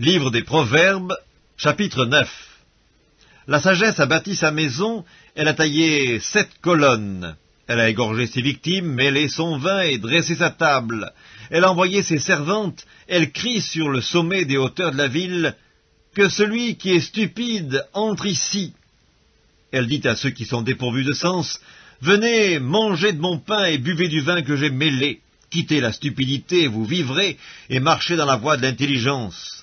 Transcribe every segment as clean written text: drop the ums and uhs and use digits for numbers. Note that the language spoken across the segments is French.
Livre des Proverbes, chapitre 9. La sagesse a bâti sa maison, elle a taillé 7 colonnes. Elle a égorgé ses victimes, mêlé son vin et dressé sa table. Elle a envoyé ses servantes, elle crie sur le sommet des hauteurs de la ville, « Que celui qui est stupide entre ici !» Elle dit à ceux qui sont dépourvus de sens, « Venez, mangez de mon pain et buvez du vin que j'ai mêlé. Quittez la stupidité, vous vivrez, et marchez dans la voie de l'intelligence. »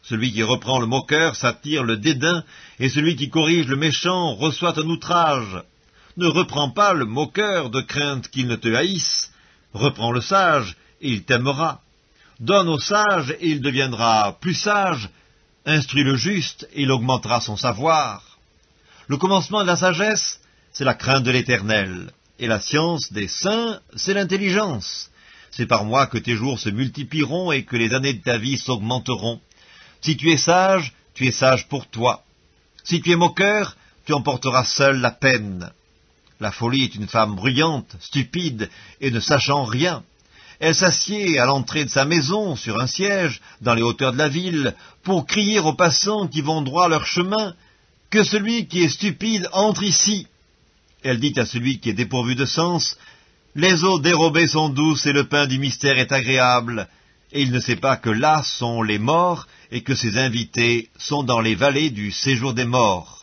Celui qui reprend le moqueur s'attire le dédain, et celui qui corrige le méchant reçoit un outrage. Ne reprends pas le moqueur de crainte qu'il ne te haïsse. Reprends le sage, et il t'aimera. Donne au sage, et il deviendra plus sage. Instruis le juste, et il augmentera son savoir. Le commencement de la sagesse, c'est la crainte de l'Éternel, et la science des saints, c'est l'intelligence. C'est par moi que tes jours se multiplieront et que les années de ta vie s'augmenteront. Si tu es sage pour toi. Si tu es moqueur, tu emporteras seul la peine. La folie est une femme bruyante, stupide et ne sachant rien. Elle s'assied à l'entrée de sa maison, sur un siège, dans les hauteurs de la ville, pour crier aux passants qui vont droit leur chemin, « Que celui qui est stupide entre ici !» Elle dit à celui qui est dépourvu de sens, « Les eaux dérobées sont douces et le pain du mystère est agréable. » Et il ne sait pas que là sont les morts, et que ses invités sont dans les vallées du séjour des morts.